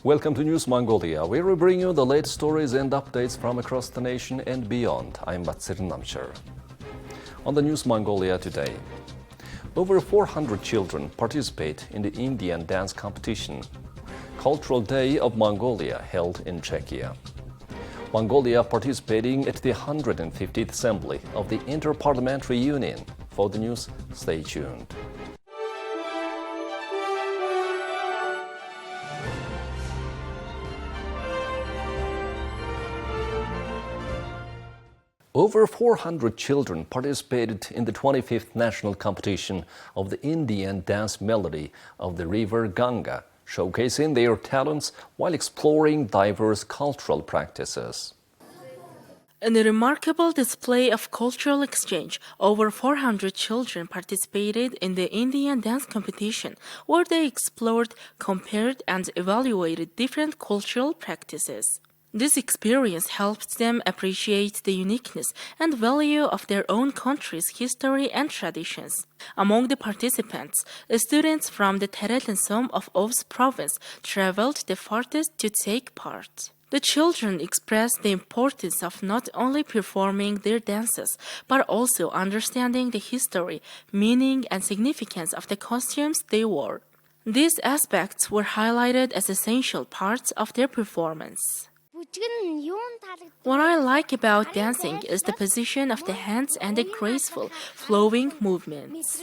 Welcome to News Mongolia, where we bring you the latest stories and updates from across the nation and beyond. I'm Matsir Namcher. On the News Mongolia today, over 400 children participate in the Indian dance competition. Cultural Day of Mongolia held in Czechia. Mongolia participating at the 150th Assembly of the Inter-Parliamentary Union. For the news, stay tuned. Over 400 children participated in the 25th national competition of the Indian dance melody of the river Ganga, showcasing their talents while exploring diverse cultural practices. In a remarkable display of cultural exchange, over 400 children participated in the Indian dance competition, where they explored, compared, and evaluated different cultural practices. This experience helped them appreciate the uniqueness and value of their own country's history and traditions. Among the participants, students from the Teretensom of Ovs province traveled the farthest to take part. The children expressed the importance of not only performing their dances, but also understanding the history, meaning, and significance of the costumes they wore. These aspects were highlighted as essential parts of their performance. What I like about dancing is the position of the hands and the graceful, flowing movements.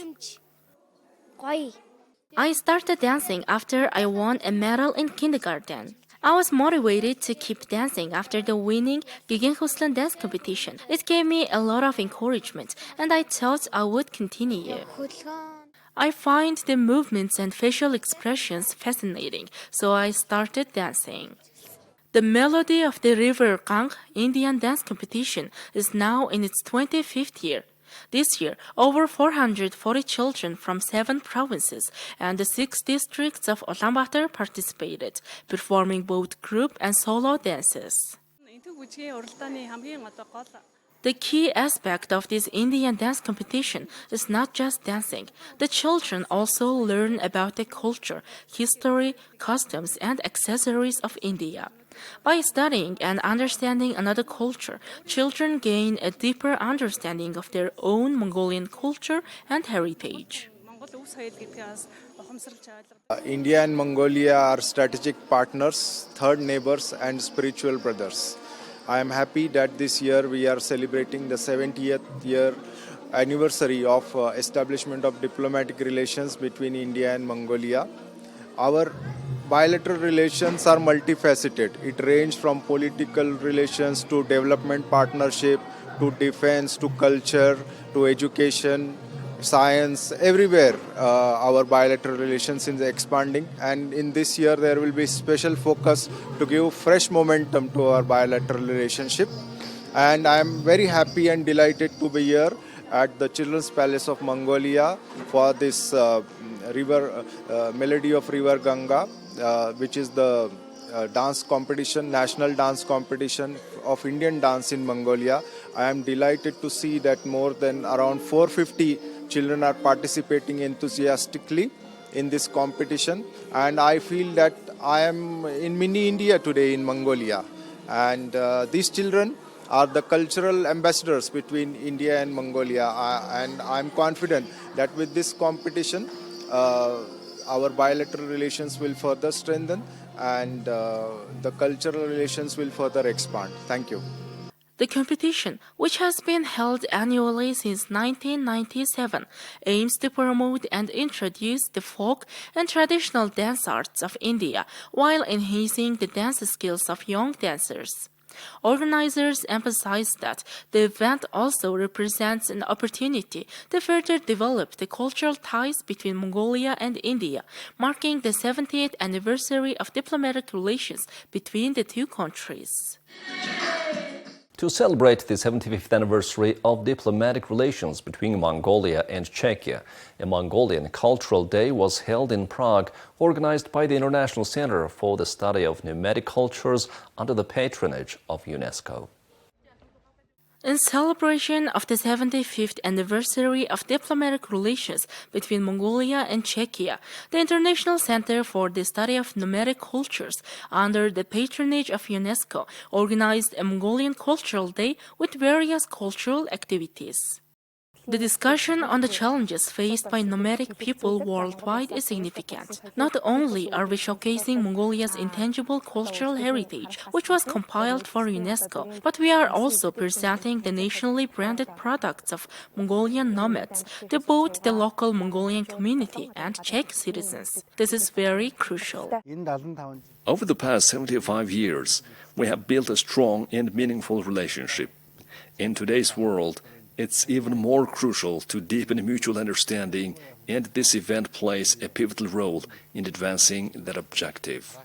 I started dancing after I won a medal in kindergarten. I was motivated to keep dancing after the winning Gegenhuslan dance competition. It gave me a lot of encouragement, and I thought I would continue. I find the movements and facial expressions fascinating, so I started dancing. The melody of the river Ganga Indian dance competition is now in its 25th year. This year, over 440 children from 7 provinces and the 6 districts of Ulaanbaatar participated, performing both group and solo dances. The key aspect of this Indian dance competition is not just dancing. The children also learn about the culture, history, customs, and accessories of India. By studying and understanding another culture, children gain a deeper understanding of their own Mongolian culture and heritage. India and Mongolia are strategic partners, third neighbors, and spiritual brothers. I am happy that this year we are celebrating the 70th year anniversary of establishment of diplomatic relations between India and Mongolia. Our bilateral relations are multifaceted. It ranges from political relations to development partnership, to defense, to culture, to education, science. Everywhere our bilateral relations is expanding, and in this year there will be special focus to give fresh momentum to our bilateral relationship. And I am very happy and delighted to be here at the Children's Palace of Mongolia for this melody of river Ganga, which is the dance competition, national dance competition of Indian dance in Mongolia. I am delighted to see that more than around 450 children are participating enthusiastically in this competition, and I feel that I am in mini India today in Mongolia, and these children are the cultural ambassadors between India and Mongolia, and I'm confident that with this competition our bilateral relations will further strengthen and the cultural relations will further expand. Thank you. The competition, which has been held annually since 1997, aims to promote and introduce the folk and traditional dance arts of India while enhancing the dance skills of young dancers. Organizers emphasize that the event also represents an opportunity to further develop the cultural ties between Mongolia and India, marking the 70th anniversary of diplomatic relations between the two countries. To celebrate the 75th anniversary of diplomatic relations between Mongolia and Czechia, a Mongolian Cultural Day was held in Prague, organized by the International Center for the Study of Nomadic Cultures under the patronage of UNESCO. In celebration of the 75th anniversary of diplomatic relations between Mongolia and Czechia, the International Center for the Study of Nomadic Cultures, under the patronage of UNESCO, organized a Mongolian Cultural Day with various cultural activities. The discussion on the challenges faced by nomadic people worldwide is significant. Not only are we showcasing Mongolia's intangible cultural heritage, which was compiled for UNESCO, but we are also presenting the nationally branded products of Mongolian nomads to both the local Mongolian community and Czech citizens. This is very crucial. Over the past 75 years, we have built a strong and meaningful relationship. In today's world, it's even more crucial to deepen mutual understanding, and this event plays a pivotal role in advancing that objective.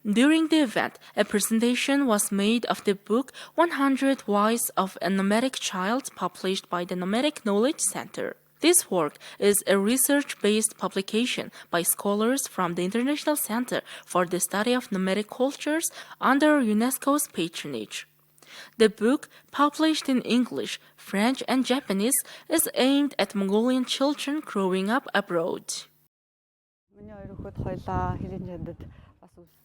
During the event, a presentation was made of the book 100 Whys of a Nomadic Child, published by the Nomadic Knowledge Center. This work is a research-based publication by scholars from the International Center for the Study of Nomadic Cultures under UNESCO's patronage. The book, published in English, French, and Japanese, is aimed at Mongolian children growing up abroad.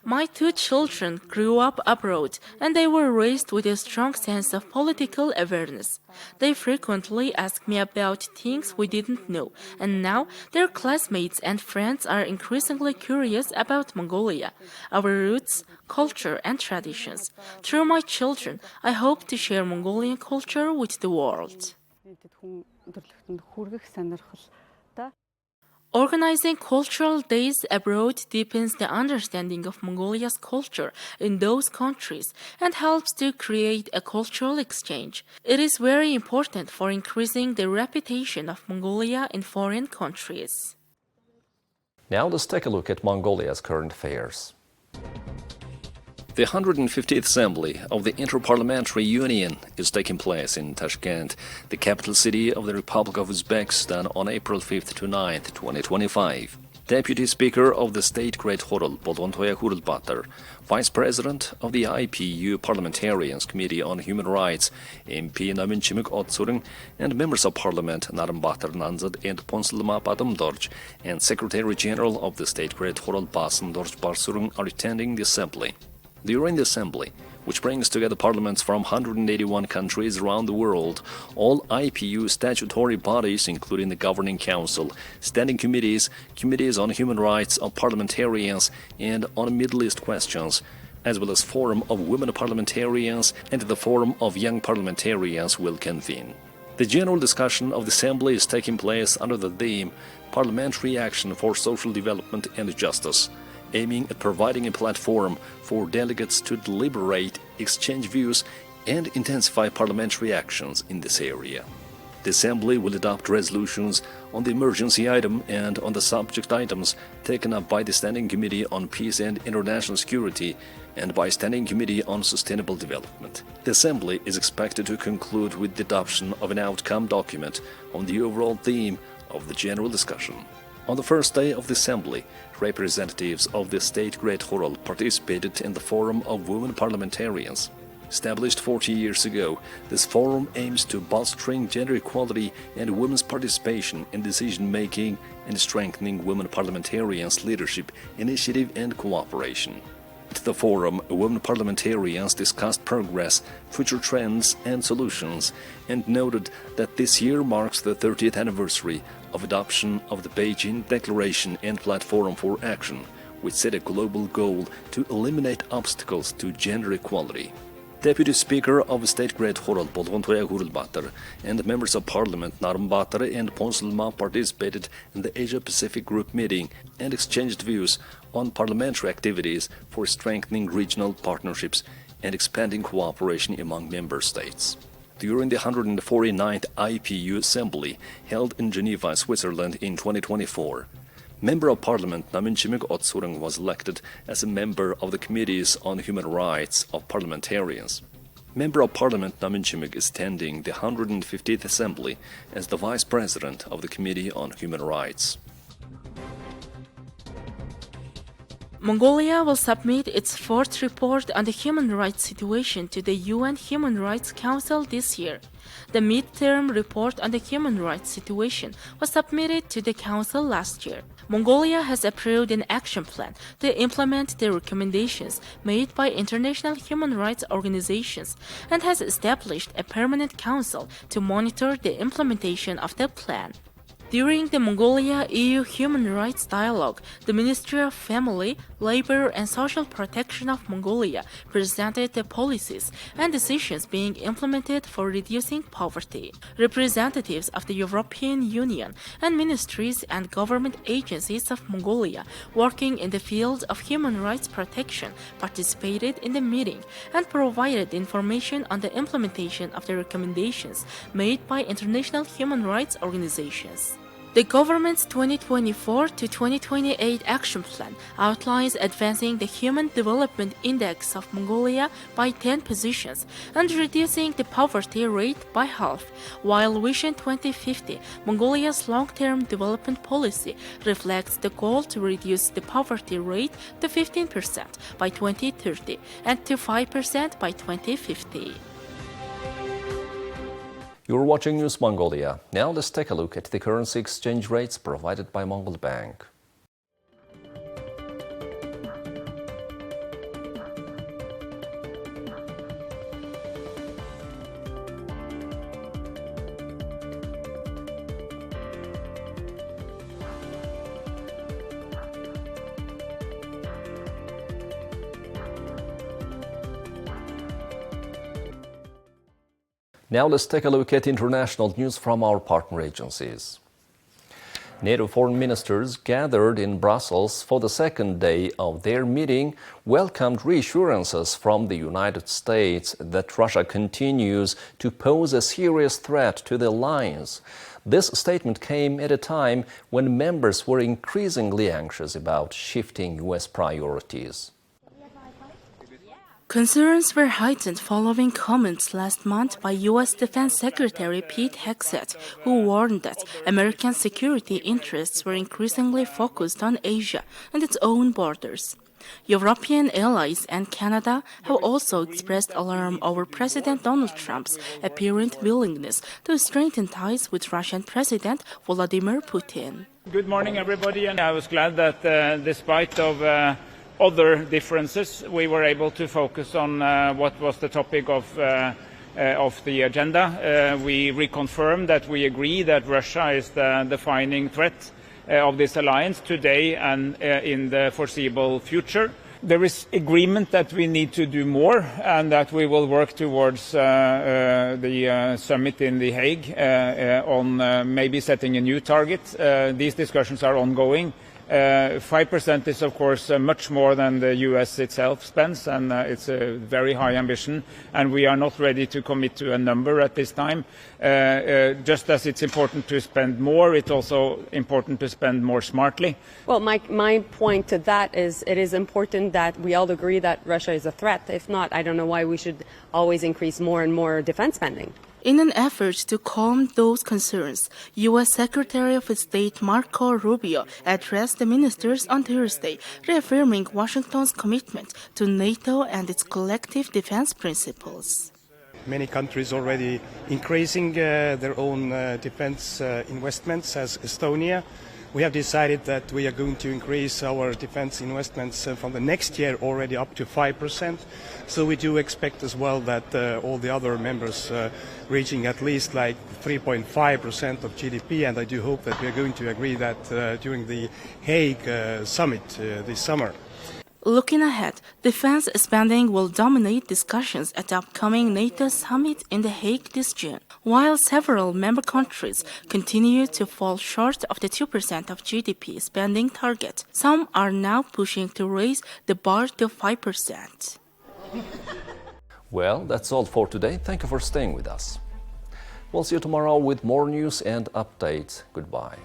My two children grew up abroad, and they were raised with a strong sense of political awareness. They frequently ask me about things we didn't know, and now their classmates and friends are increasingly curious about Mongolia, our roots, culture, and traditions. Through my children, I hope to share Mongolian culture with the world. Organizing cultural days abroad deepens the understanding of Mongolia's culture in those countries and helps to create a cultural exchange. It is very important for increasing the reputation of Mongolia in foreign countries. Now let's take a look at Mongolia's current affairs. The 150th Assembly of the Interparliamentary Union is taking place in Tashkent, the capital city of the Republic of Uzbekistan, on April 5th to 9th, 2025. Deputy Speaker of the State Great Khorol, Bolgontoya Khurulbatar, Vice President of the IPU Parliamentarians Committee on Human Rights, MP Naminchimik Otsurung, and members of Parliament Narambatar Nanzad and Ponslama Padamdorj, and Secretary General of the State Great Khorol Basandorj Barsurung are attending the Assembly. During the Assembly, which brings together parliaments from 181 countries around the world, all IPU statutory bodies, including the Governing Council, standing committees, committees on human rights of parliamentarians and on Middle East questions, as well as Forum of Women Parliamentarians and the Forum of Young Parliamentarians will convene. The general discussion of the Assembly is taking place under the theme Parliamentary Action for Social Development and Justice, aiming at providing a platform for delegates to deliberate, exchange views, and intensify parliamentary actions in this area. The Assembly will adopt resolutions on the emergency item and on the subject items taken up by the Standing Committee on Peace and International Security and by Standing Committee on Sustainable Development. The Assembly is expected to conclude with the adoption of an outcome document on the overall theme of the general discussion. On the first day of the Assembly, representatives of the State Great Khorol participated in the Forum of Women Parliamentarians. Established 40 years ago, this forum aims to bolstering gender equality and women's participation in decision-making and strengthening women parliamentarians' leadership, initiative and cooperation. At the forum, women parliamentarians discussed progress, future trends and solutions, and noted that this year marks the 30th anniversary of adoption of the Beijing Declaration and Platform for Action, which set a global goal to eliminate obstacles to gender equality. Deputy Speaker of State Great Khorol, Bolgontoya Khurulbatar, and members of Parliament Narambatar and Ponslama participated in the Asia-Pacific Group meeting and exchanged views on parliamentary activities for strengthening regional partnerships and expanding cooperation among member states. During the 149th IPU Assembly held in Geneva, Switzerland in 2024, Member of Parliament Naminchimik Otsurung was elected as a member of the Committees on Human Rights of Parliamentarians. Member of Parliament Naminchimik is attending the 150th Assembly as the Vice President of the Committee on Human Rights. Mongolia will submit its fourth report on the human rights situation to the UN Human Rights Council this year. The midterm report on the human rights situation was submitted to the Council last year. Mongolia has approved an action plan to implement the recommendations made by international human rights organizations and has established a permanent council to monitor the implementation of the plan. During the Mongolia-EU Human Rights Dialogue, the Ministry of Family, Labor and Social Protection of Mongolia presented the policies and decisions being implemented for reducing poverty. Representatives of the European Union and ministries and government agencies of Mongolia working in the field of human rights protection participated in the meeting and provided information on the implementation of the recommendations made by international human rights organizations. The government's 2024 to 2028 action plan outlines advancing the Human Development Index of Mongolia by 10 positions and reducing the poverty rate by half, while Vision 2050, Mongolia's long-term development policy, reflects the goal to reduce the poverty rate to 15% by 2030 and to 5% by 2050. You're watching News Mongolia. Now let's take a look at the currency exchange rates provided by Mongol Bank. Now let's take a look at international news from our partner agencies. NATO foreign ministers gathered in Brussels for the second day of their meeting welcomed reassurances from the United States that Russia continues to pose a serious threat to the alliance. This statement came at a time when members were increasingly anxious about shifting U.S. priorities. Concerns were heightened following comments last month by U.S. Defense Secretary Pete Hegseth, who warned that American security interests were increasingly focused on Asia and its own borders. European allies and Canada have also expressed alarm over President Donald Trump's apparent willingness to strengthen ties with Russian President Vladimir Putin. Good morning, everybody, and I was glad that despite of other differences, we were able to focus on what was the topic of the agenda. We reconfirmed that we agree that Russia is the defining threat of this alliance today and in the foreseeable future. There is agreement that we need to do more and that we will work towards the summit in The Hague on maybe setting a new target. These discussions are ongoing. 5% is, of course, much more than the U.S. itself spends, and it's a very high ambition, and we are not ready to commit to a number at this time. Just as it's important to spend more, it's also important to spend more smartly. Well, my point to that is it is important that we all agree that Russia is a threat. If not, I don't know why we should always increase more and more defense spending. In an effort to calm those concerns, U.S. Secretary of State Marco Rubio addressed the ministers on Thursday, reaffirming Washington's commitment to NATO and its collective defense principles. Many countries already increasing their own defense investments, as Estonia. We have decided that we are going to increase our defense investments from the next year already up to 5%. So we do expect as well that all the other members reaching at least like 3.5% of GDP, and I do hope that we are going to agree that during the Hague summit this summer. Looking ahead, defense spending will dominate discussions at the upcoming NATO summit in The Hague this June. While several member countries continue to fall short of the 2% of GDP spending target, some are now pushing to raise the bar to 5%. Well, that's all for today. Thank you for staying with us. We'll see you tomorrow with more news and updates. Goodbye.